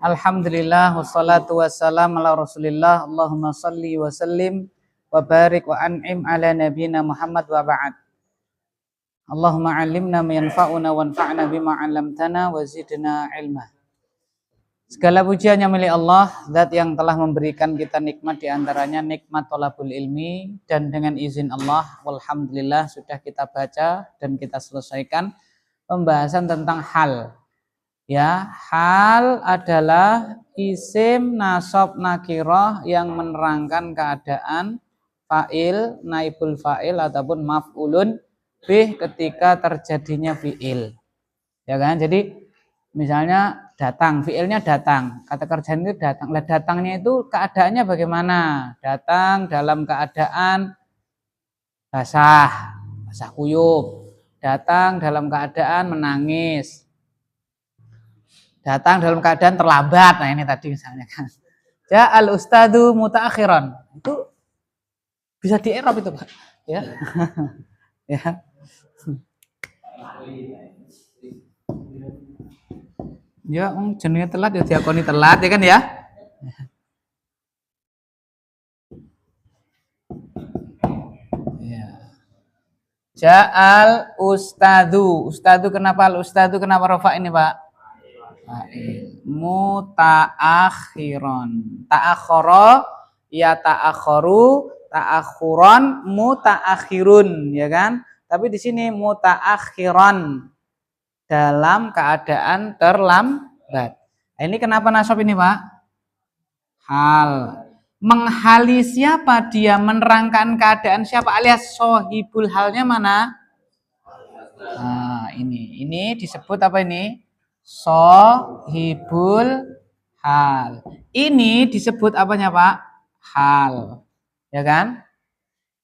Alhamdulillah wassalatu wassalam ala Rasulillah. Allahumma salli wa sallim wa barik wa an'im ala nabiyyina Muhammad wa ba'd. Allahumma 'allimna ma yanfa'una wanfa'na bima 'allamtana wa zidna ilma. Segala pujiannya milik Allah, Zat yang telah memberikan kita nikmat, di antaranya nikmat thalabul ilmi, dan dengan izin Allah, walhamdulillah sudah kita baca dan kita selesaikan pembahasan tentang hal. Ya, hal adalah isim nasab nakirah yang menerangkan keadaan fa'il, naibul fa'il ataupun maf'ulun bih ketika terjadinya fi'il. Ya kan? Jadi misalnya datang, fi'ilnya datang, kata kerjaan itu datang. Lah datangnya itu keadaannya bagaimana? Datang dalam keadaan basah kuyup. Datang dalam keadaan menangis. Datang dalam keadaan terlambat. Nah, ini tadi misalnya kan. Ja'al ustadu mutaakhiran. Itu bisa di i'rab itu, Pak. Ya. Ya. Ya, jenenge telat ya diakoni telat ya kan ya. Ya. Ja'al ustadu. Ustadu kenapa al ustadu kenapa rafa ini, Pak? Mutaakhiron. Ta'akhara ya ta'akharu, ta'akhuron, mutaakhirun, ya kan? Tapi di sini mutaakhiron, dalam keadaan terlambat. Ini kenapa nasab ini, Pak? Hal. Menghali siapa dia? Menerangkan keadaan siapa? Alias sohibul halnya mana? Nah, ini disebut apa ini? Sohibul hal. Ini disebut apanya, Pak? Hal. Ya kan?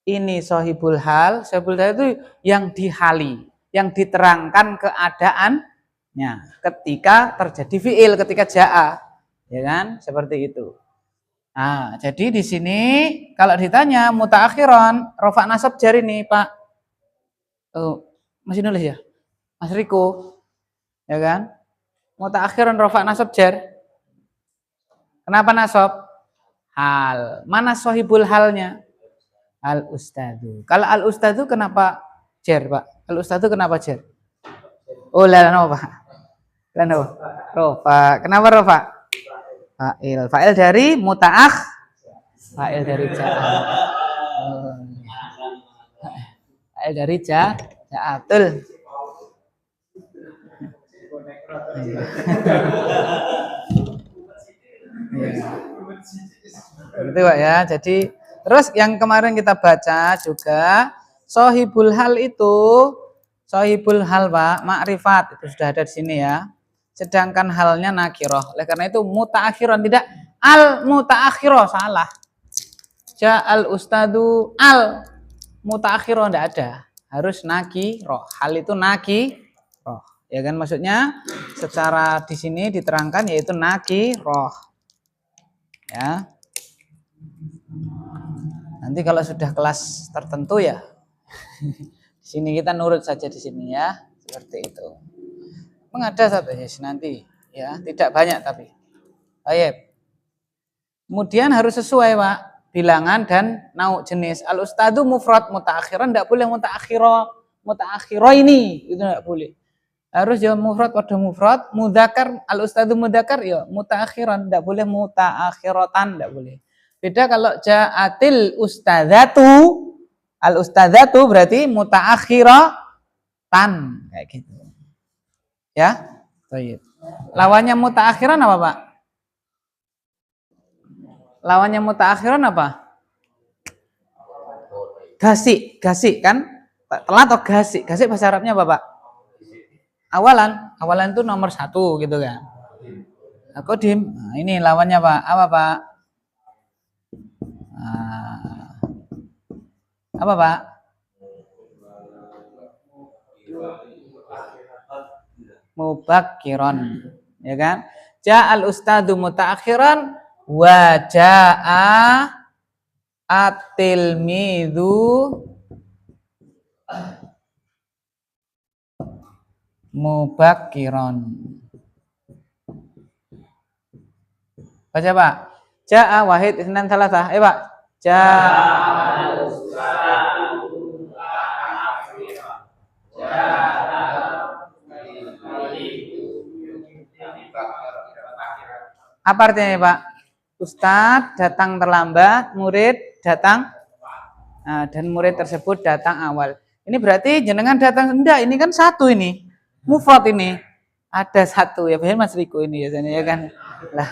Ini sohibul hal. Sohibul hal itu yang dihali, yang diterangkan keadaannya ketika terjadi fi'il, ketika ja'a. Ya kan? Seperti itu. Nah, jadi di sini kalau ditanya mutaakhiran, rafa nasab jar ini, Pak. Oh, masih nulis ya? Mas Riko. Ya kan? Mutaakhiran rafa nasab jar. Kenapa nasab? Hal. Mana sohibul halnya? Al ustadu. Kalau al ustadu kenapa jar, Pak? Al ustadu kenapa jar? Oh, lah apa? Lah rofa. Kenapa rofa? Fa'il. Fa'il dari mutaakh. Fa'il dari ja'a. Fa'il dari ja'atul. Gitu, Pak ya. Jadi terus yang kemarin kita baca juga sohibul hal itu, sohibul hal, Pak, makrifat itu sudah ada di sini ya. Sedangkan halnya nakiroh. Oleh karena itu mutaakhiron, tidak al mutaakhiroh, salah. Ja'al ustadu al mutaakhiroh, tidak ada. Harus nakiroh. Hal itu nakiroh. Ya kan, maksudnya secara di sini diterangkan yaitu nakiroh. Ya. Nanti kalau sudah kelas tertentu ya, di sini kita nurut saja di sini ya, seperti itu. Mengada satu nanti ya, tidak banyak tapi. Baik. Kemudian harus sesuai, Pak, bilangan dan nau jenis. Al ustadu mufrad mutaakhiran, tidak boleh mutaakhiro ini, itu tidak boleh. Harus ya mufrad pada mufrad, mudzakkar, al ustadu mudzakkar ya mutaakhiran, tidak boleh mutaakhiratan, tidak boleh. Beda kalau ja'atil ustadzatu, al ustadzatu berarti mutaakhiratan, kayak gitu. Ya, baik. Lawannya mutaakhiran apa, Pak? Lawannya mutaakhiran apa? Gasik kan? Telat atau gasik? Gasik bahasa Arabnya apa, Pak? Awalan itu nomor 1 gitu kan. Kodim. Nah, ini lawannya, Pak. Apa, Pak? Apa, Pak? Mubakkiron, ya kan? Ja'al ustadu mutaakhiran wa ja'a at-tilmidhu mubakkiron. Baca Pak. Ja'a wahid isnan salasah. Pak. Ja'a. Apa artinya Pak? Ustadz datang terlambat, murid datang dan murid tersebut datang awal. Ini berarti jenengan datang enggak? Ini kan satu ini. Mufrad ini. Ada satu ya, Mas Riko ini biasanya ya kan. Lah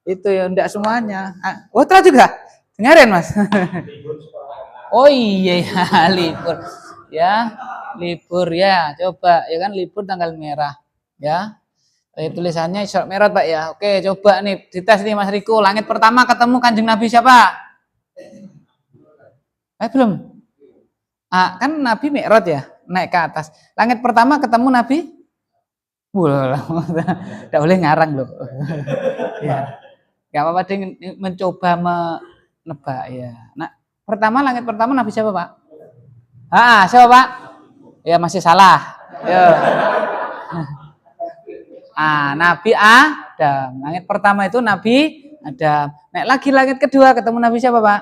itu ya enggak semuanya. Oh, tahu juga. Dengarin Mas. Oh iya ya, libur. Ya, libur ya. Coba ya kan libur tanggal merah. Ya. Tulisannya Isra Mi'raj Pak ya. Oke, coba nih dites nih Mas Riko. Langit pertama ketemu Kanjeng Nabi siapa? Belum. Kan Nabi Mi'raj ya, naik ke atas. Langit pertama ketemu Nabi? Tidak boleh ngarang loh. Ya. Gak apa-apa dia mencoba menebak ya. Nah, langit pertama Nabi siapa Pak? Siapa Pak? Ya masih salah. Ya. Nabi Adam. Langit pertama itu Nabi Adam. Naik lagi langit kedua ketemu Nabi siapa Pak?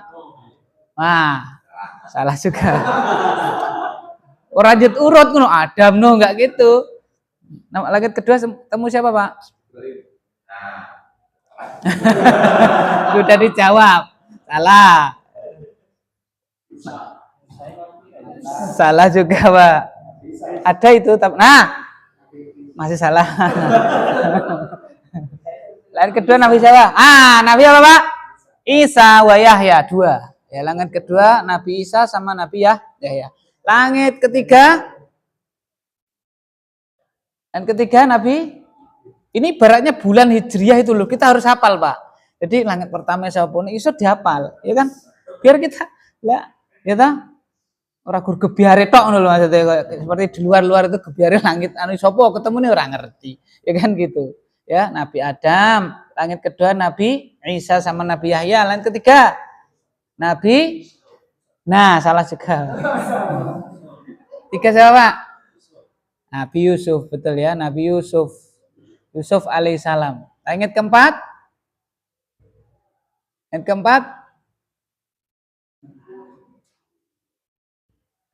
Salah juga. Rajut urut kuno Adam no enggak gitu. Langit kedua ketemu siapa Pak? Sudah dijawab. Salah. Salah juga Pak. Ada itu masih salah. Langit kedua Nabi siapa? Nabi apa Pak? Isa wa Yahya, 2. Ya, langit kedua Nabi Isa sama Nabi Yahya. Langit ketiga Nabi, ini ibaratnya bulan Hijriah itu loh, kita harus hafal Pak. Jadi langit pertama siapa iso dihafal, ya kan? Biar kita ora gur gebiare tok ngono lho maksudnya, seperti di luar itu gebiare langit sapa ketemu nih orang ngerti. Ya kan gitu. Ya, Nabi Adam, langit kedua Nabi Isa sama Nabi Yahya, langit ketiga Nabi salah juga. 3 siapa Pak? Nabi Yusuf, betul ya, Nabi Yusuf alaihissalam. Langit keempat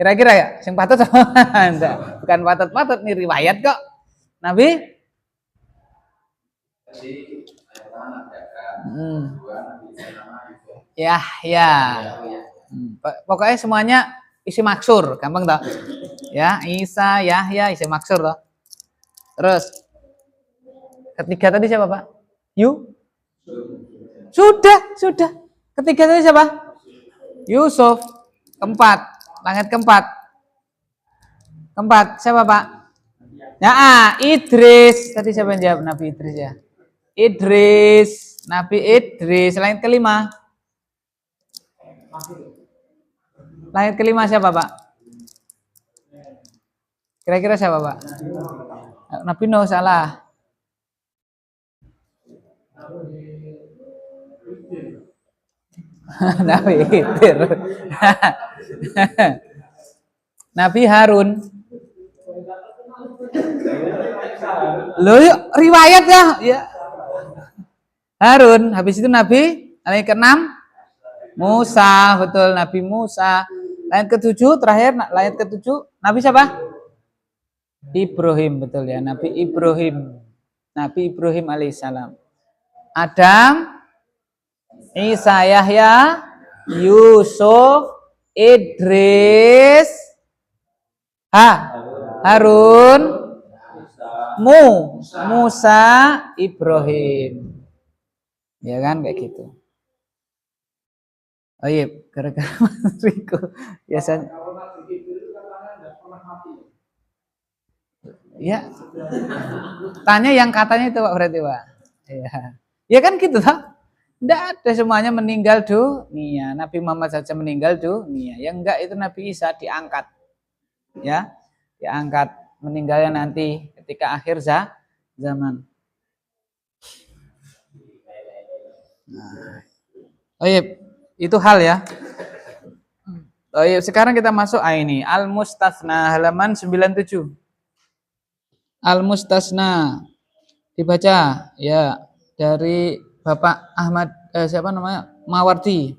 kira-kira ya, sing patut bukan patut nih riwayat kok. Nabi ya. Pokoknya semuanya isi maksur, gampang toh? Ya, Isa, Yahya, isi maksur toh. Terus ketiga tadi siapa Pak? Sudah. Ketiga tadi siapa? Yusuf. Langit keempat siapa Pak? Idris. Tadi siapa yang jawab? Nabi Idris ya. Nabi Idris. Langit kelima siapa Pak? Kira-kira siapa Pak? Nabi Nuh, salah. Nabi Khidir. Nabi Harun. Loh, yuk riwayat ya. Harun, habis itu Nabi yang ke-6 Musa, betul, Nabi Musa. Langit ke-7 terakhir, langit ke-7 Nabi siapa? Ibrahim, betul ya, Nabi Ibrahim alaihissalam. Adam, Isa, Yahya, Yusuf, Idris, Harun, Musa, Ibrahim. Ya kan kayak gitu. Oh iya, gara-gara Mas Riko biasanya. Ya. Tanya yang katanya itu Pak berarti Pak. Ya. Ya kan gitu toh. Enggak ada semuanya meninggal dunia. Nabi Muhammad saja meninggal dunia. Yang enggak itu Nabi Isa diangkat. Ya. Diangkat, meninggalnya nanti ketika akhir zaman. Oh iya, itu hal ya. Oh iya, sekarang kita masuk ini Al-Mustasna halaman 97. Al-Mustasna dibaca ya dari Bapak Ahmad siapa namanya? Mawardi.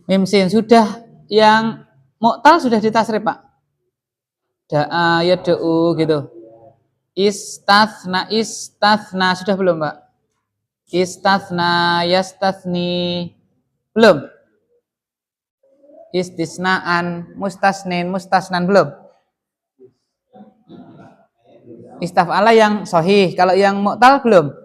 Mimsin sudah, yang mu'tal sudah ditasrif Pak. Da'a yad'u gitu. Istathna sudah belum Pak? Istathna yastathni belum? Istisnaan, mustasnin, mustasnan belum? Istaf'ala yang sahih. Kalau yang mu'tal belum?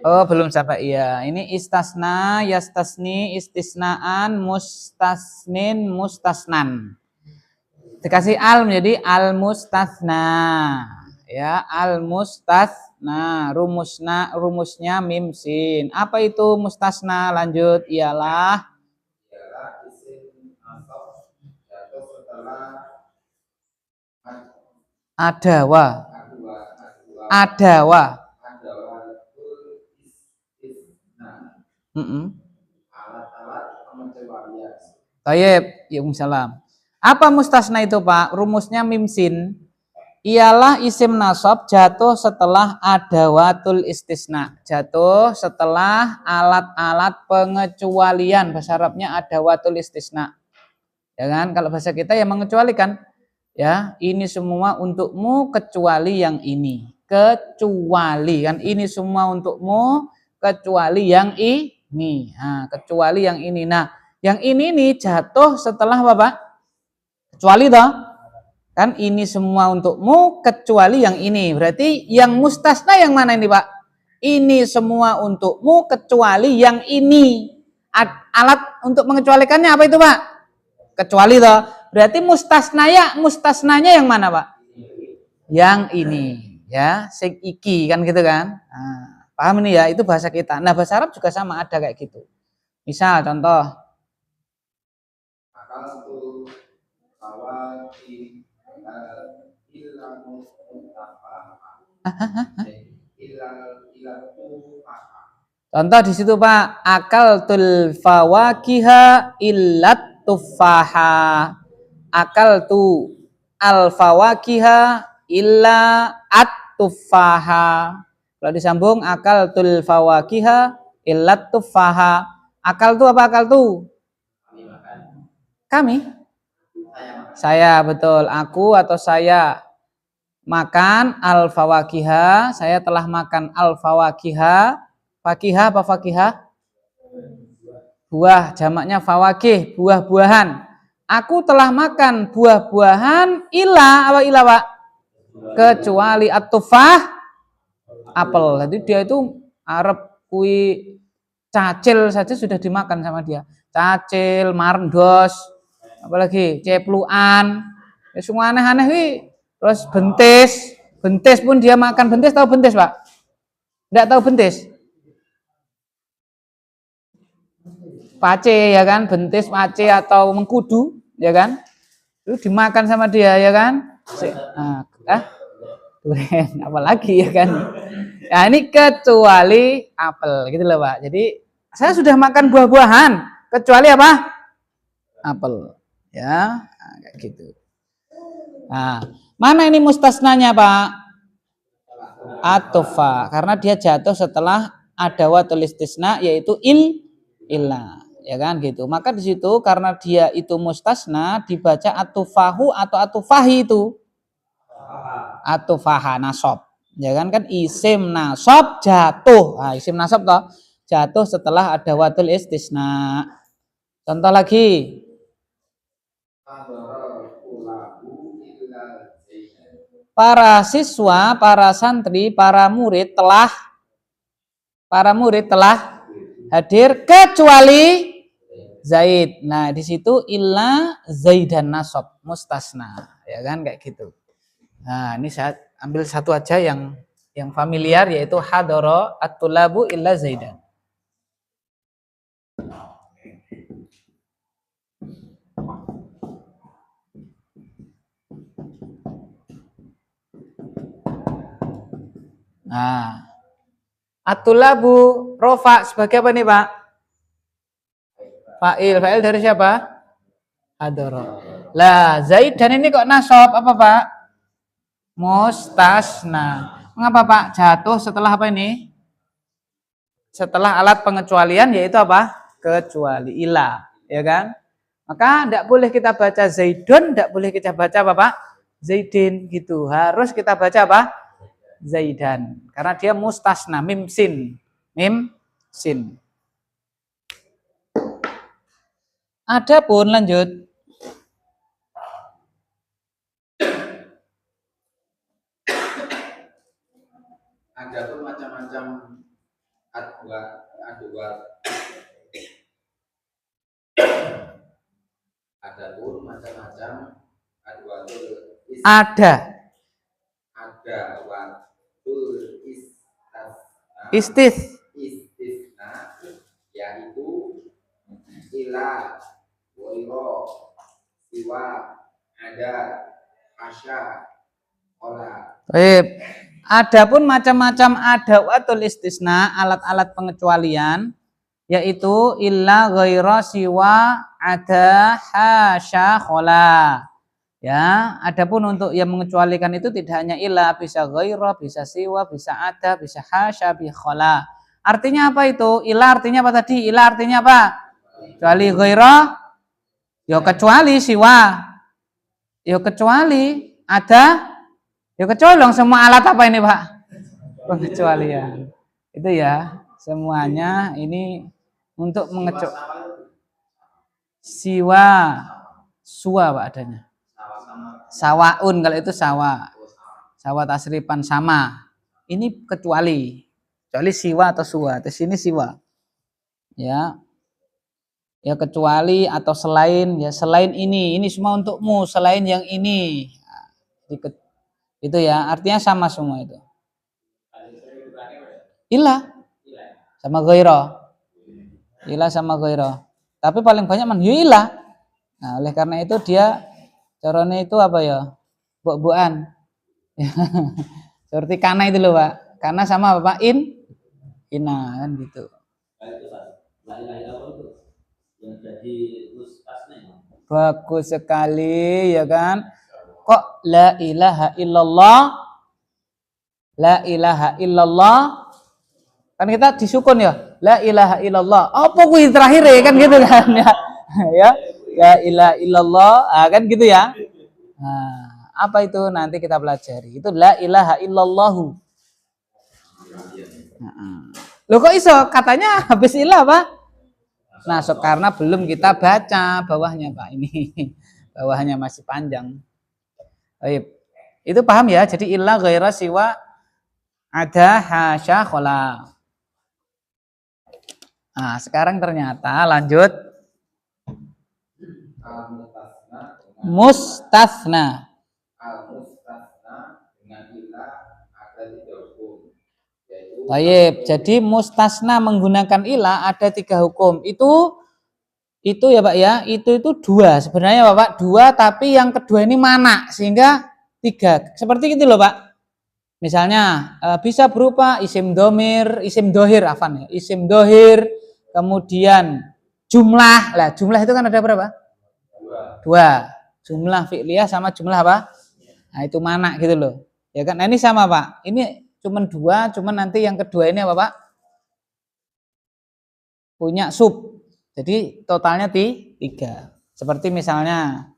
Oh, belum sampai. Iya, ini istasna, yastasni, istisnaan, mustasnin, mustasnan. Dikasih al menjadi al mustasna. Ya, al mustasna. Rumusnya mim sin. Apa itu mustasna? Lanjut, ialah adawa. Adawa. Tayyib, ya salam. Apa mustasna itu Pak? Rumusnya mim sin. Ialah isim nasab jatuh setelah adawatul istisna. Jatuh setelah alat-alat pengecualian. Bahasa Arabnya adawatul istisna. Ya kan? Kalau bahasa kita ya mengecualikan. Ya, ini semua untukmu kecuali yang ini. Kecuali kan ini semua untukmu kecuali yang ini. Nah, kecuali yang ini. Nah, yang ini nih jatuh setelah apa Pak? Kecuali toh. Kan ini semua untukmu kecuali yang ini. Berarti yang mustasna yang mana ini Pak? Ini semua untukmu kecuali yang ini. Alat untuk mengecualikannya apa itu Pak? Kecuali toh. Berarti mustasnanya yang mana Pak? Yang ini. Ya, sing iki kan gitu kan. Nah, paham ini ya, itu bahasa kita. Nah, bahasa Arab juga sama, ada kayak gitu. Misal contoh. Contoh di situ Pak, akaltul fawakiha illat tufaha. Akaltu al fawakiha illa at tufaha. Kalau disambung akaltul fawakiha illat tufaha. Akal tu apa akal tu? Kami. Saya betul. Aku atau saya makan al fawakiha. Saya telah makan al fawakiha. Fakihah apa fakihah? Buah, jamaknya fawakih, buah-buahan. Aku telah makan buah-buahan ila apa ila Pak? Kecuali at-tufah apel. Jadi dia itu Arab kui cacil saja sudah dimakan sama dia. Cacil, marndos, apalagi cepluan. Ya, semua aneh-aneh. Terus bentis. Bentis pun dia makan bentis, tahu bentis Pak? Enggak tahu bentis? Pace ya kan, bentis pace atau mengkudu ya kan, itu dimakan sama dia ya kan. Durian apalagi ya kan. Nah ini kecuali apel gitu loh Pak. Jadi saya sudah makan buah-buahan kecuali apa? Apel ya, nah, kayak gitu. Nah mana ini mustasnanya Pak? Atofa, karena dia jatuh setelah adawatul istisna yaitu illa. Ya kan gitu. Maka di situ karena dia itu mustasna dibaca atufahu atau atufahi itu. Atufaha nasab. Ya kan isim nasab jatuh. Nah, isim nasab toh jatuh setelah adawatul istisna. Contoh lagi. Para siswa, para santri, para murid hadir kecuali Zaid. Nah, di situ illa Zaidan nasab mustasna, ya kan kayak gitu. Nah, ini saya ambil satu aja yang familiar yaitu hadara at-tulabu illa Zaidan. Nah, at-tulabu rofa sebagai apa nih, Pak? Fa'il dari siapa? Adoro. Lah, Zaidan ini kok nasab apa, Pak? Mustasna. Mengapa, Pak? Jatuh setelah apa ini? Setelah alat pengecualian yaitu apa? Kecuali ila, ya kan? Maka tidak boleh kita baca Zaidun, tidak boleh kita baca apa, Pak? Zaidin gitu. Harus kita baca apa? Zaidan. Karena dia mustasna, mim sin. Mim sin. Adapun lanjut. Adapun macam-macam adwat adapun macam-macam adwatul watul istisna yaitu ila wairo siwa ada asya ola. Baik. Adapun macam-macam adawatul istisna, alat-alat pengecualian, yaitu illa ghaira siwa ada hasya khola. Ya, adapun untuk yang mengecualikan itu tidak hanya illa, bisa ghaira, bisa siwa, bisa ada, bisa hasya bi khola. Artinya apa itu? Illa artinya apa tadi? Illa artinya apa? Kecuali ghaira, ya kecuali siwa. Ya kecuali ada. Ya kecuali dong semua alat apa ini, Pak? Pengecualian. Itu ya, semuanya ini untuk mengecualikan. Siwa, suwa Pak adanya. Sawaun kalau itu sawa. Sawa tasrifan sama. Ini kecuali siwa atau suwa. Di sini siwa. Ya. Ya kecuali atau selain, ya selain ini semua untukmu, selain yang ini. Itu ya, artinya sama semua itu. Ilah sama ghaira. Ilah sama ghaira. Tapi paling banyak man ilah. Nah, oleh karena itu dia caranya itu apa ya? Buak-buan. Seperti kana itu loh, Pak. Kana sama apa, Pak? Ina kan gitu. Bagus sekali ya kan? Kok la ilaha illallah, la ilaha illallah, kan kita disukun ya, la ilaha illallah, apa kuwi terakhir ya kan gitu kan ya, ya la ilaha illallah, kan gitu ya. Nah, apa itu nanti kita pelajari, itu la ilaha illallahu. Loh kok iso katanya habis ilah Pak? Nah, karena belum kita baca bawahnya Pak, ini bawahnya masih panjang. Baik. Itu paham ya? Jadi illa ghaira siwa ada hasya khola. Nah, sekarang ternyata lanjut mustasna. Dengan illa ada 3 hukum. Baik, jadi mustasna menggunakan illa ada 3 hukum. Itu ya Pak ya, itu 2 sebenarnya Bapak, 2 tapi yang kedua ini mana sehingga 3 seperti itu loh Pak. Misalnya bisa berupa isim domir, isim dohir, afan ya, isim dohir, kemudian jumlah. Lah jumlah itu kan ada berapa? 2. Jumlah fi'liyah sama jumlah apa? Nah itu mana gitu loh. Ya kan? Nah ini sama Pak. Ini cuman 2, cuman nanti yang kedua ini apa Pak? Punya sub. Jadi totalnya 3. Seperti misalnya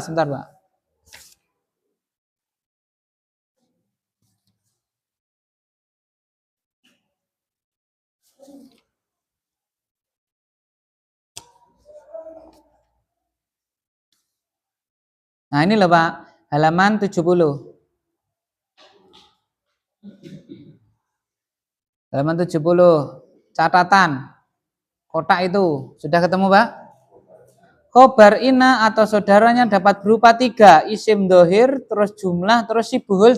sebentar Pak. Nah ini loh Pak, halaman 70. Halaman 70. Catatan. Kotak itu. Sudah ketemu Pak? Khobar ina atau saudaranya dapat berupa 3. Isim dohir, terus jumlah, terus sibuhul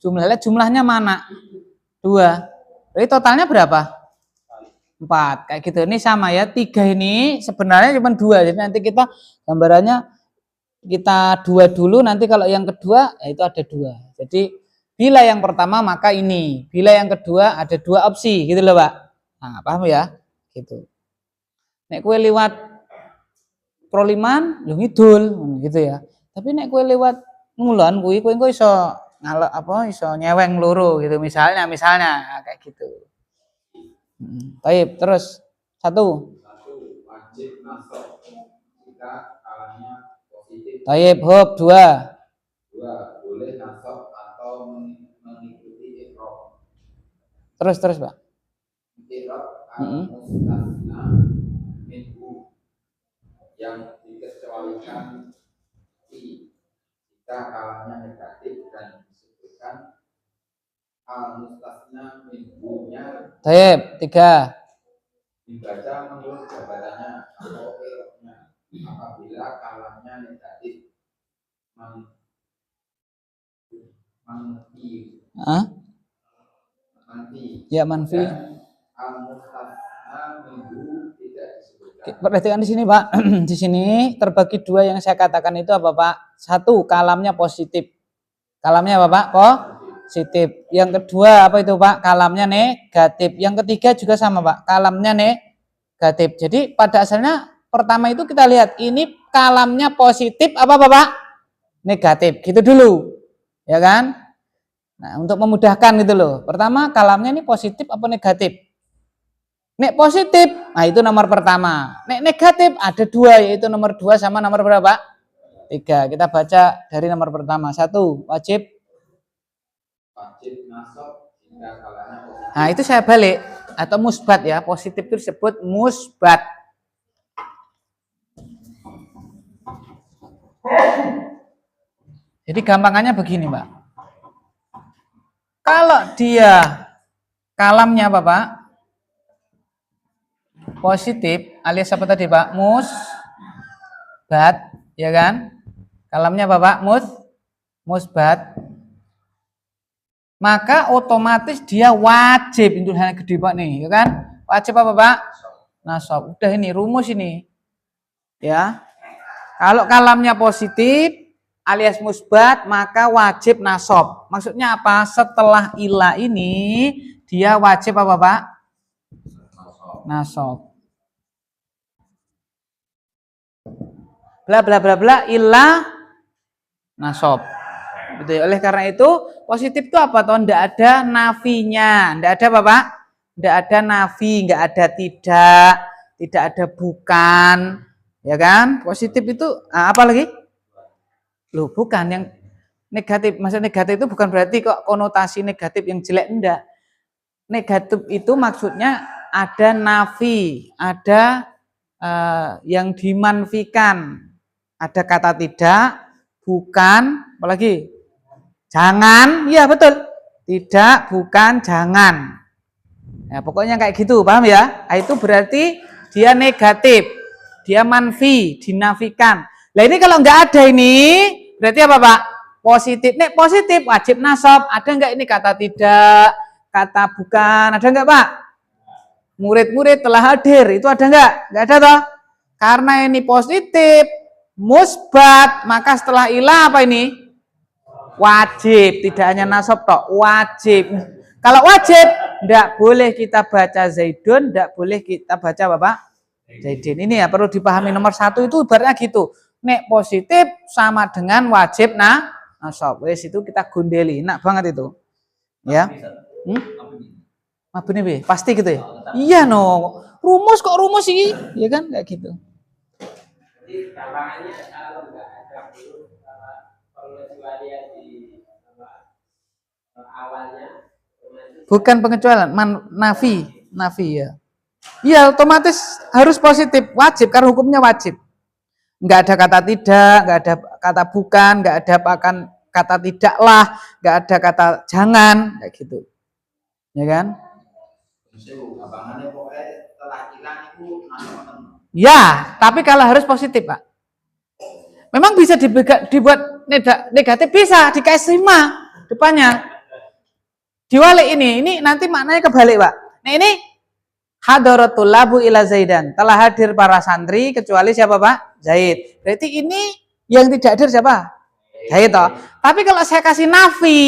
jumlahnya. Jumlahnya mana? 2. Jadi totalnya berapa? 4. Kayak gitu. Ini sama ya. 3 ini sebenarnya cuma 2. Jadi nanti kita gambarannya kita 2 dulu. Nanti kalau yang kedua ya itu ada 2. Jadi bila yang pertama maka ini. Bila yang kedua ada 2 opsi. Gitu loh Pak. Nah paham ya? Gitu. Nek kue liwat proliman yo ngidul gitu ya. Tapi nek kowe lewat ngulon kuwi kowe engko iso ngalek iso nyeweng loro gitu misalnya kayak gitu. Baik, terus satu. Satu, wajib nasab jika kalanya positif. Baik, hop dua. Dua, boleh nasab atau mengikuti ikhraq. Terus Pak. Ikhraq al-mustasna minhu yang dikecualikan jika kalanya negatif dan disebutkan al-mustasna minhu-nya Baik, tiga. dibaca menurut jabatannya atau ikhraqnya apabila kalanya negatif manfi Ya manfi. al-mustasna minhu tidak disebutkan. Perhatikan di sini Pak, di sini terbagi dua yang saya katakan itu apa Pak? Satu, kalamnya positif. Kalamnya apa Pak? Positif. Yang kedua apa itu Pak? Kalamnya negatif. Yang ketiga juga sama Pak, kalamnya negatif. Jadi pada asalnya pertama itu kita lihat ini kalamnya positif apa Pak? Negatif. Gitu dulu. Ya kan? Nah, untuk memudahkan gitu loh. Pertama, kalamnya ini positif apa negatif? Nek positif, nah itu nomor pertama. Nek negatif ada dua, yaitu nomor 2 sama nomor berapa? 3. Kita baca dari nomor pertama. Satu, wajib nasab jika kalanya positif. Nah itu saya balik atau musbat ya. Positif itu disebut musbat. Jadi gampangannya begini Pak. Kalau dia kalamnya apa Pak? Positif alias apa tadi Pak? Musbat, ya kan? Kalamnya apa Pak? Musbat. Maka otomatis dia wajib itu hanya gede Pak nih, ya kan? Wajib apa Pak? Nasab. Udah ini rumus ini. Ya. Kalau kalamnya positif alias musbat maka wajib nasab. Maksudnya apa? Setelah ilah ini dia wajib apa Pak? Nasab. Bla bla bla bla ilah nasab. Betul. Oleh karena itu positif itu apa toh? Tidak ada nafinya, tidak ada apa Pak? Tidak ada nafi, nggak ada tidak ada bukan, ya kan? Positif itu apa lagi? Loh, bukan yang negatif. Maksud negatif itu bukan berarti kok konotasi negatif yang jelek, enggak. Negatif itu maksudnya ada nafi, ada yang dimanfikan, ada kata tidak, bukan, apalagi jangan, iya betul, tidak, bukan, jangan. Ya, pokoknya kayak gitu, paham ya? Nah, itu berarti dia negatif, dia manfi, dinafikan. Nah ini kalau nggak ada ini, berarti apa Pak? Positif. Nek positif wajib nasab. Ada nggak ini kata tidak, kata bukan? Ada nggak Pak? Murid-murid telah hadir, itu ada nggak? Nggak ada toh? Karena ini positif, musbat, maka setelah ilah apa ini? Wajib, tidak hanya nasab toh, wajib. Kalau wajib, nggak boleh kita baca Zaidun, nggak boleh kita baca Bapak Zaidin. Ini ya perlu dipahami nomor 1 itu ibaratnya gitu. Nek positif sama dengan wajib nasab. Wes itu kita gundeli, enak banget itu. Ya. Mabune be, pasti gitu ya. Iya no. Rumus kok rumus sih, ya kan kayak gitu. Jadi gampangannya kalau nggak ada huruf pengecualian di awalnya. Bukan pengecualian, nafi ya. Iya otomatis harus positif, wajib karena hukumnya wajib. Nggak ada kata tidak, nggak ada kata bukan, nggak ada kata tidaklah, nggak ada kata jangan, kayak gitu, ya kan? Ya, tapi kalau harus positif Pak. Memang bisa dibuat negatif, bisa dikasih ma depannya. Diwalik ini nanti maknanya kebalik Pak. Nah ini hadaratul labu ila Zaidan, telah hadir para santri kecuali siapa Pak? Zaid. Berarti ini yang tidak hadir siapa? Zaid toh. Tapi kalau saya kasih nafi,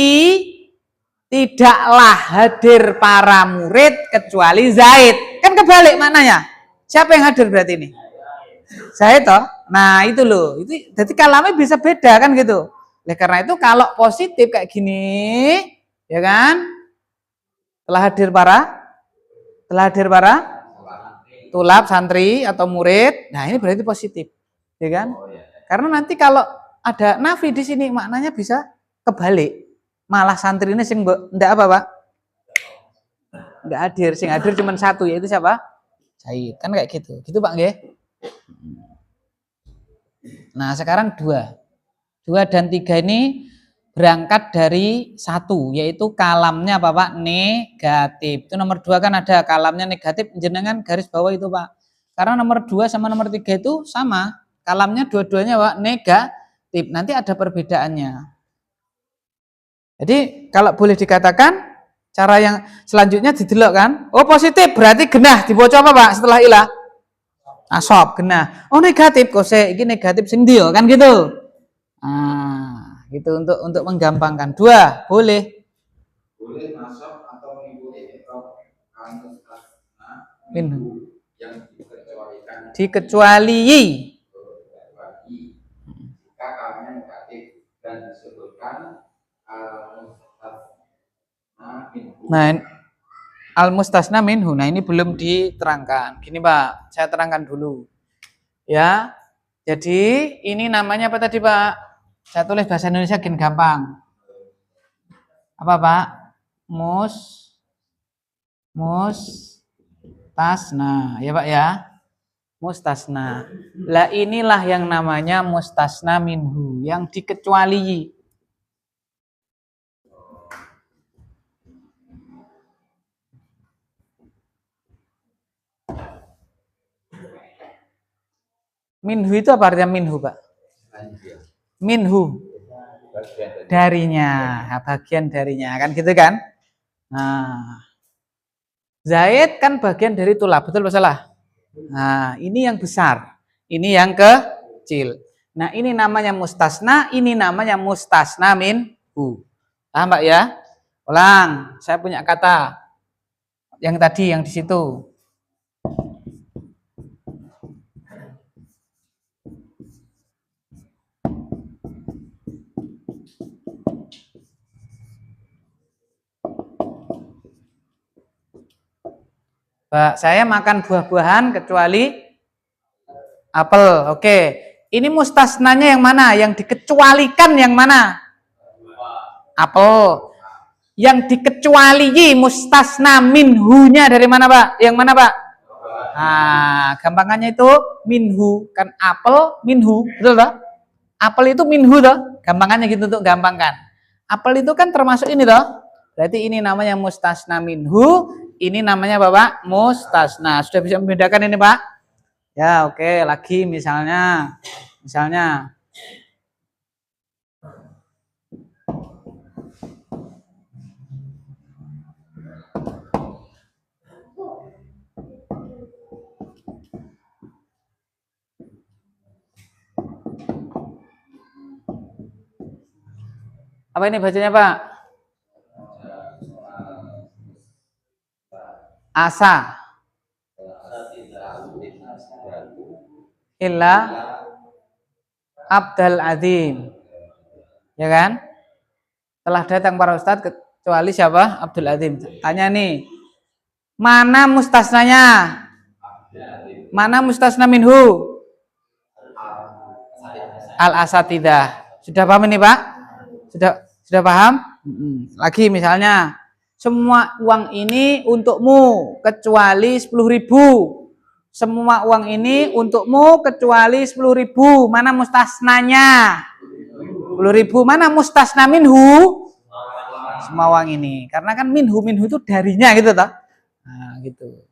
tidaklah hadir para murid kecuali Zaid. Kan kebalik maknanya. Siapa yang hadir berarti ini? Zaid toh. Nah, itu loh. Itu jadi kalamnya bisa beda kan gitu. Oleh karena itu kalau positif kayak gini, ya kan? Telah hadir para tulab santri atau murid. Nah, ini berarti positif. Ya kan? Karena nanti kalau ada nafi di sini maknanya bisa kebalik. Malah santri ini sing ndak apa, Pak? Nggak hadir, sing hadir cuma satu, yaitu siapa? Said. Kan kayak gitu. Gitu, Pak, nggih? Nah, sekarang 2. 2 dan 3 ini berangkat dari 1, yaitu kalamnya apa, Pak? Negatif. Itu nomor 2 kan ada kalamnya negatif, jenengan garis bawah itu, Pak. Karena nomor 2 sama nomor 3 itu sama. Kalamnya dua-duanya, Pak, negatif. Nanti ada perbedaannya. Jadi, kalau boleh dikatakan cara yang selanjutnya didelok kan? Oh, positif berarti genah dibaca apa, Pak? Setelah ilah asob genah. Oh, negatif kok ini negatif sing dia kan gitu. Nah, gitu untuk menggampangkan. 2 boleh. Boleh nasab atau mengikuti Minhu yang dikecualikan. Dikecualii. Jika kalamnya negatif dan disebutkan al-mustasna minhu. Nah, ini belum diterangkan. Gini, Pak, saya terangkan dulu. Ya. Jadi, ini namanya apa tadi, Pak? Saya tulis bahasa Indonesia gini gampang. Apa, Pak? Mustasna. Ya, Pak ya. Mustasna. Lah inilah yang namanya mustasna minhu, yang dikecuali. Minhu itu apa artinya minhu, Pak? Minhu. Darinya, bagian darinya, kan gitu kan? Nah, Zaid kan bagian dari tulab, betul salah? Nah, ini yang besar, ini yang kecil. Nah, ini namanya mustasna, ini namanya mustasna minhu. Paham, Pak ya? Ulang, saya punya kata yang tadi yang di situ. Pak, saya makan buah-buahan kecuali apel. Oke. Ini mustasnanya yang mana? Yang dikecualikan yang mana? Apel. Yang dikecuali mustasna minhunya dari mana, Pak? Yang mana, Pak? Nah, gampangannya itu minhu, kan apel minhu, betul toh? Apel itu minhu toh? Gampangannya gitu untuk gampangkan. Apel itu kan termasuk ini toh? Berarti ini namanya mustasna minhu, ini namanya Bapak mustasna. Sudah bisa membedakan ini, Pak? Ya, oke. Lagi misalnya apa ini bacanya, Pak? Asa. Illa Abdal Adim. Ya kan? Telah datang para ustadz kecuali siapa? Abdul Adim. Tanya nih, mana mustasnanya? Mana mustasna minhu? Al-asatidah. Sudah paham ini, Pak? Sudah paham? Lagi misalnya, semua uang ini untukmu kecuali 10.000. Semua uang ini untukmu kecuali 10.000. Mana mustasnanya? 10.000. Mana mustasna minhu? Semua uang ini. Karena kan minhu itu darinya gitu toh. Nah, gitu.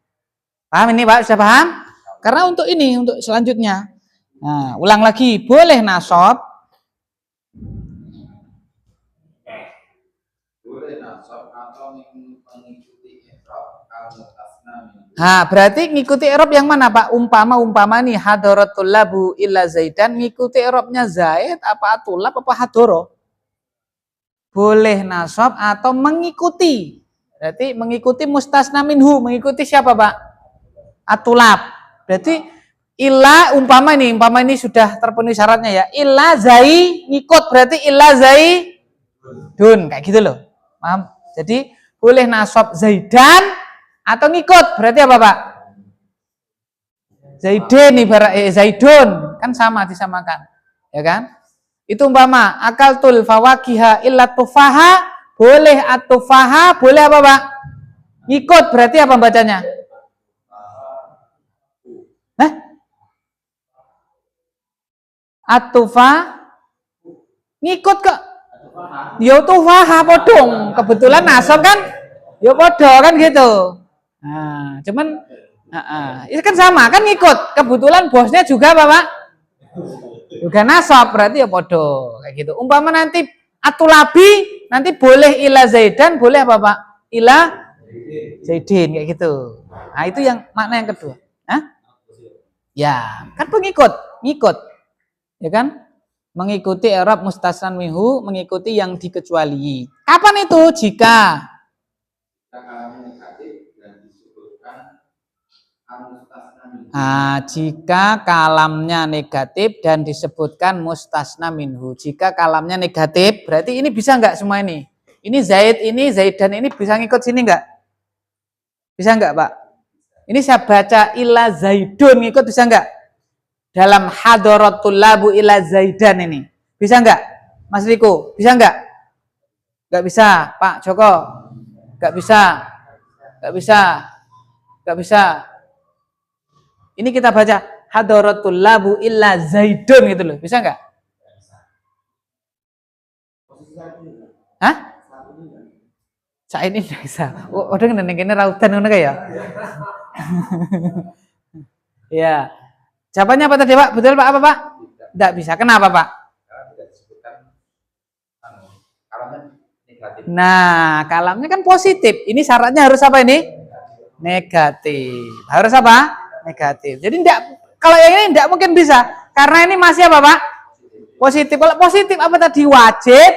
Paham ini, Pak? Sudah paham? Karena untuk ini, untuk selanjutnya. Nah, ulang lagi. Boleh nasab. Boleh nasab atau mengikuti i'rab al-mustasna minhu. Nah, berarti ngikuti i'rab yang mana, Pak? Umpama nih hadaratul labu illa zaidan, ngikuti i'rabnya Zaid apa tulab apa hadoro? Boleh nasab atau mengikuti. Berarti mengikuti mustasna minhu, mengikuti siapa, Pak? Atulab. Berarti umpama ini sudah terpenuhi syaratnya ya. Illa zai ngikut berarti illa zai dun kayak gitu loh. Paham? Jadi boleh nasab zaidan atau ngikut berarti apa Pak? Zaidin ibarat zaidun kan sama disamakan. Ya kan? Itu umpama akaltul fawakiha illa tufaha boleh atufaha boleh apa Pak? Ngikut berarti apa bacanya? Hah? Atufa ngikut kok. Ya tufaha podong. Kebetulan nasab kan ya podo kan gitu. Nah, cuman itu kan sama kan ngikut. Kebetulan bosnya juga apa Pak? Juga nasab berarti ya podo kayak gitu. Umpama nanti atulabi nanti boleh ila zaidan boleh apa Pak? Ila zaidin kayak gitu. Nah, itu yang makna yang kedua. Hah? Ya, kan pengikut, ngikut. Ya kan? Mengikuti i'rab mustasnan minhu, mengikuti yang dikecuali. Kapan itu? Jika jika kalamnya negatif dan disebutkan mustasna minhu. Jika kalamnya negatif, berarti ini bisa nggak semua ini? Ini Zaid, ini Zaidan, ini bisa ngikut sini nggak? Bisa nggak Pak? Ini saya baca ila Zaidun, ngikut bisa nggak? Dalam hadaratul labu ila Zaidan ini. Bisa nggak? Mas Riko, bisa nggak? Nggak bisa, Pak Joko. Nggak bisa. Nggak bisa. Nggak bisa. Ini kita baca hadaratul labu illa Zaidun gitu loh. Bisa nggak? Hah? Saat ini nggak bisa. Oh, udah kene rautan ngono ya. Ya. Jawabannya apa tadi Pak? Betul Pak apa Pak? Tidak bisa. Kenapa Pak? Nah, kalamnya kan positif. Ini syaratnya harus apa ini? Negatif. Harus apa? Negatif. Jadi enggak, kalau yang ini enggak mungkin bisa. Karena ini masih apa Pak? Positif. Kalau positif apa tadi? Wajib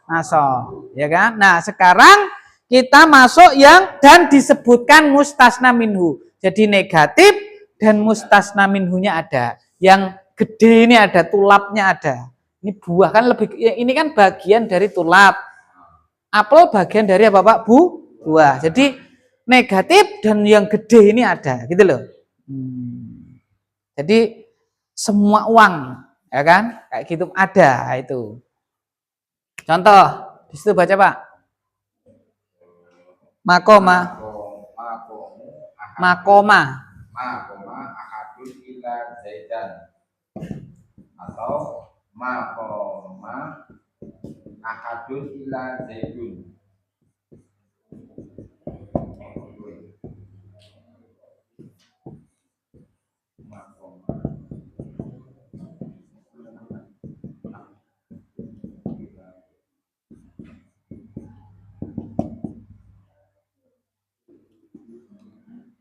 nasab. Ya kan? Nah, sekarang kita masuk yang dan disebutkan mustasna minhu. Jadi negatif dan mustasna minhunya ada. Yang gede ini ada, tulapnya ada. Ini buah kan lebih, ini kan bagian dari tulap. Apel bagian dari apa Pak? Buah. Jadi negatif dan yang gede ini ada, gitu loh. Jadi semua uang, ya kan? Kayak gitu ada itu. Contoh, di situ baca Pak. Makoma. Ahadun ila zaidan atau makoma ahadun ila zaidun.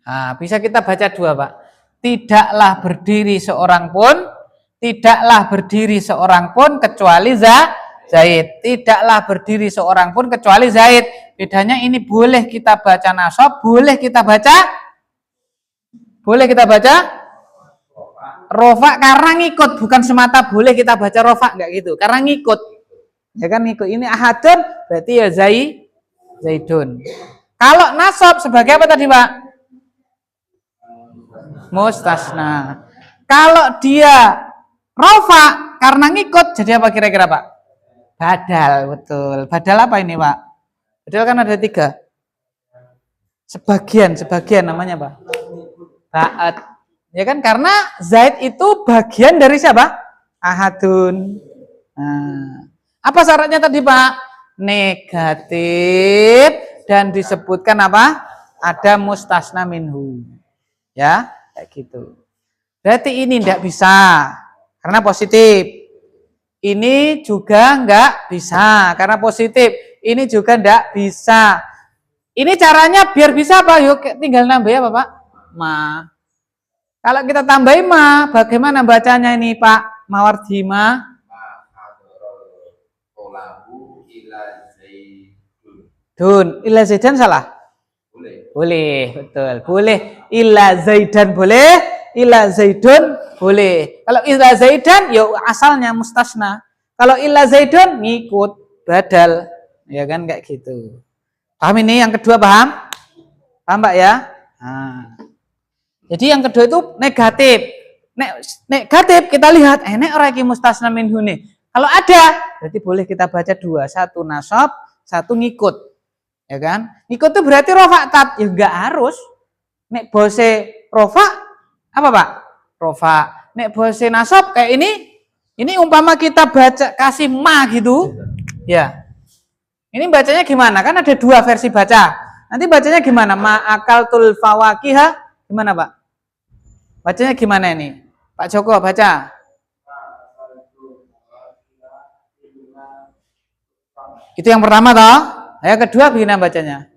Nah, bisa kita baca dua Pak. Tidaklah berdiri seorang pun kecuali Zaid. Tidaklah berdiri seorang pun kecuali Zaid. Bedanya ini boleh kita baca nasab, boleh kita baca rofa karena ngikut, bukan semata boleh kita baca rofa enggak gitu. Karena ngikut. Ya kan ngikut. Ini ahadun berarti ya Zaidun. Kalau nasab sebagai apa tadi Pak? Mustasna. Kalau dia rofa karena ngikut jadi apa kira-kira Pak? Badal, betul. Badal apa ini Pak? Badal kan ada 3. Sebagian namanya Pak. Ba'at. Ya kan karena Zaid itu bagian dari siapa? Ahadun. Nah, apa syaratnya tadi Pak? Negatif dan disebutkan apa? Ada mustasna minhu. Ya, kayak gitu. Berarti ini tidak bisa karena positif. Ini juga enggak bisa karena positif. Ini juga enggak bisa. Ini caranya biar bisa Pak. Yuk tinggal nambah ya Pak. Ma. Kalau kita tambahin ma, bagaimana bacanya ini Pak Mawardi ma? Dun, ila zaidan salah? Boleh, betul. Boleh ila zaidan boleh, illa zaidun boleh. Kalau illa zaidan ya asalnya mustasna. Kalau illa zaidun ngikut badal. Ya kan kayak gitu. Paham ini yang kedua paham? Paham Mbak ya? Nah. Jadi yang kedua itu negatif. Negatif kita lihat nek ora iki mustasna minhu nih. Kalau ada berarti boleh kita baca dua, satu nasab, satu ngikut. Ya kan? Ngikut itu berarti rofa tat, ya enggak harus. Nek bose rofa apa Pak? Rofa. Nek bose nasab kayak ini umpama kita baca kasih ma gitu. Ya. Ini bacanya gimana? Kan ada dua versi baca. Nanti bacanya gimana? Ma'akaltul fawakiha gimana Pak? Bacanya gimana ini? Pak Joko baca. Itu yang pertama toh. Yang kedua gimana bacanya?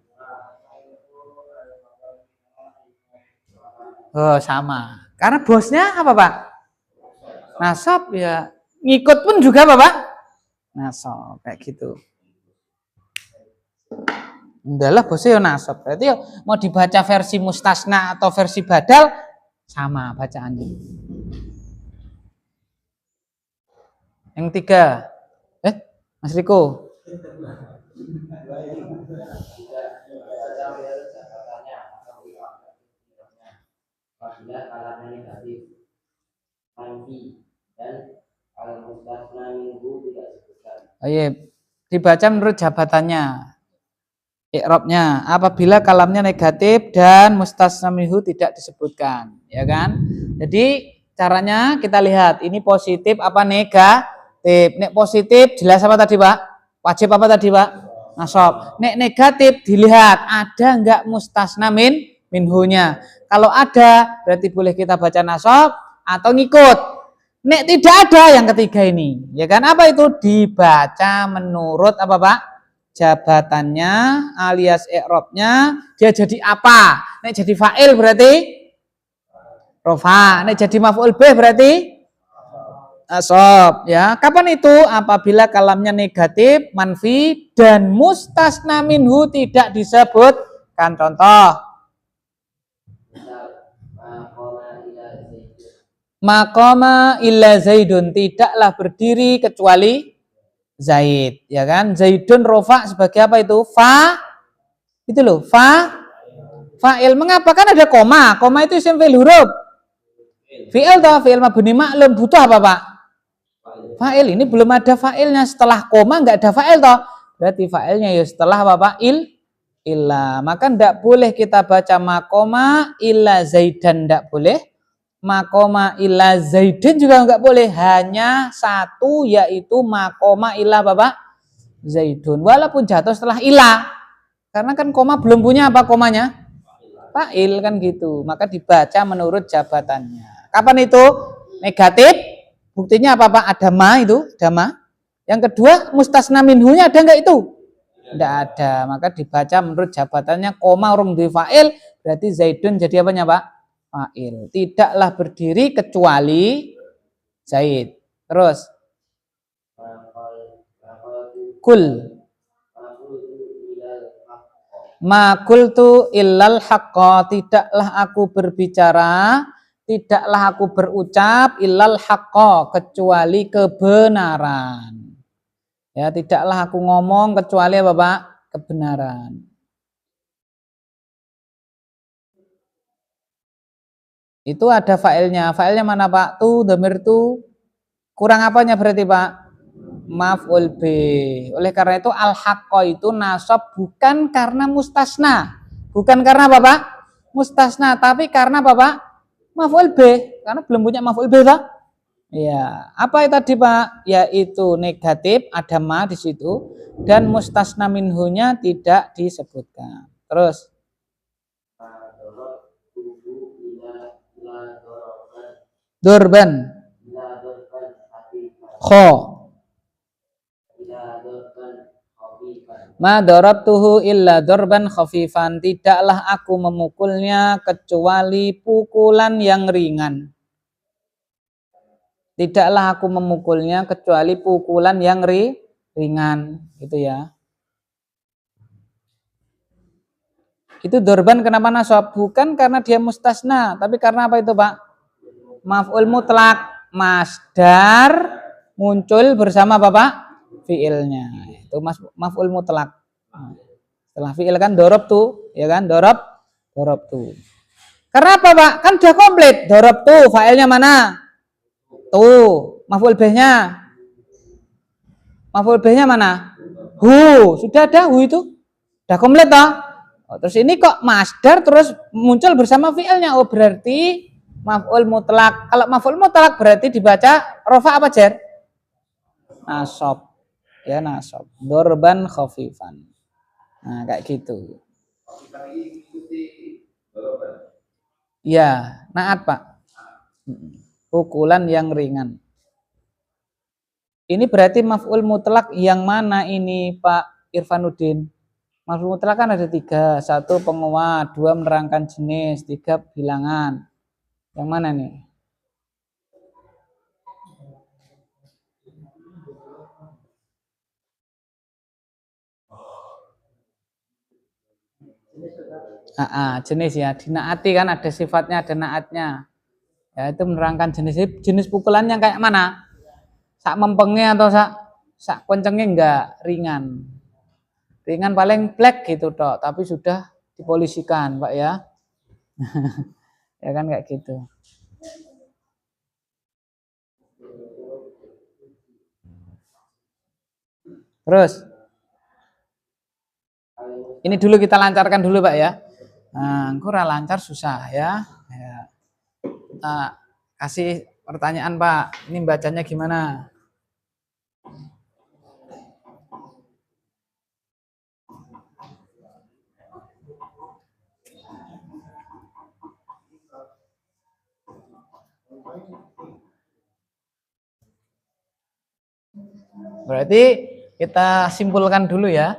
Oh sama. Karena bosnya apa Pak? Nasab ya. Ngikut pun juga apa Pak? Nasab kayak gitu. Adalah bosnya ya nasab. Berarti ya mau dibaca versi mustasna atau versi badal sama bacaannya. Yang tiga, Mas Riko. Apabila kalamnya negatif, manfi dan al-mustasna minhu tidak disebutkan. Oh iya, dibaca menurut jabatannya. I'rabnya apabila kalamnya negatif dan mustasna minhu tidak disebutkan, ya kan? Jadi caranya kita lihat ini positif apa negatif. Nek positif jelas apa tadi Pak? Wajib apa tadi Pak? Nasab. Nek negatif dilihat ada enggak mustasna minhunya. Kalau ada berarti boleh kita baca nasab atau ngikut. Nek tidak ada yang ketiga ini, ya kan? Apa itu? Dibaca menurut apa Pak? Jabatannya alias i'rabnya dia jadi apa? Nek jadi fa'il berarti rofa, nek jadi maf'ul bih berarti nasab, ya. Kapan itu? Apabila kalamnya negatif, manfi dan mustasna minhu tidak disebutkan. Contoh. Maqama illa zaidun, tidaklah berdiri kecuali Zaid, ya kan? Zaidun rofa sebagai apa itu? Itu loh, fa'il. Mengapa? Kan ada koma. Koma itu isim fi'il huruf. Fi'il toh, fi'il mabni maklum butuh apa Pak? Fa'il. Ini belum ada fa'ilnya. Setelah koma nggak ada fa'il toh. Berarti fa'ilnya ya setelah apa Pak? Illa. Maka ndak boleh kita baca makoma illa zaidan, ndak boleh. Makoma illa zaidin juga nggak boleh, hanya satu yaitu makoma illa Bapak zaidun, walaupun jatuh setelah illa karena kan koma belum punya apa komanya fa'il kan gitu, maka dibaca menurut jabatannya. Kapan itu negatif? Buktinya apa Pak? Ada ma itu, ada ma. Yang kedua mustasna minhunya ada nggak itu? Tidak ada, maka dibaca menurut jabatannya. Koma urung di fa'il berarti zaidun jadi apanya Pak? Fa'il. Tidaklah berdiri kecuali Zaid. Terus kul ma qultu illal haqqa, tidaklah aku berbicara, tidaklah aku berucap illal haqqa kecuali kebenaran. Ya, tidaklah aku ngomong kecuali apa Pak? Kebenaran. Itu ada fa'ilnya. Fa'ilnya mana Pak? Dhamir tu kurang apanya berarti Pak? Maf'ul bih. Oleh karena itu al-haqqa itu nasab bukan karena mustasna. Bukan karena apa Pak? Mustasna, tapi karena apa Pak? Maf'ul bih. Karena belum punya maf'ul bih Pak. Ya, apa itu tadi Pak? Yaitu negatif, ada ma di situ dan mustasna minhunya tidak disebutkan. Terus dorban kho ma darabtuhu illa dorban khafifan, tidaklah aku memukulnya kecuali pukulan yang ringan. Tidaklah aku memukulnya kecuali pukulan yang ringan, gitu ya. Itu dorban kenapa nasab? Bukan karena dia mustasna, tapi karena apa itu Pak? maf'ul mutlak, masdar muncul bersama Bapak fiilnya. Itu maf'ul mutlak. Setelah fiil kan dorobtu, ya kan? Dorobtu. Karena apa, Pak? Kan udah komplit. Dorobtu, failnya mana? Tuh, maf'ul bih-nya. Maf'ul bih-nya mana? Hu, sudah ada hu itu. Udah komplit toh? Oh, terus ini kok masdar terus muncul bersama fiilnya. Oh, berarti maf'ul mutlak. Kalau maf'ul mutlak berarti dibaca rofa apa jar? Nasab. Ya, nasab. Dorban khafifan. Nah, kayak gitu. Ya, naat, Pak. Pukulan yang ringan. Ini berarti maf'ul mutlak yang mana ini, Pak Irfanuddin? Maf'ul mutlak kan ada 3. 1 penguat, 2 menerangkan jenis, 3 bilangan. Yang mana nih? Jenis ya. Dinaati kan ada sifatnya, ada naatnya. Ya, itu menerangkan jenis pukulan yang kayak mana? Sak mempengnya atau sak kencengnya enggak, ringan. Ringan paling black gitu toh, tapi sudah dipolisikan, Pak ya. Ya kan kayak gitu. Terus ini dulu kita lancarkan dulu, Pak ya. Nah, kurang lancar susah ya. Kasih pertanyaan, Pak. Ini bacanya gimana? Berarti kita simpulkan dulu ya.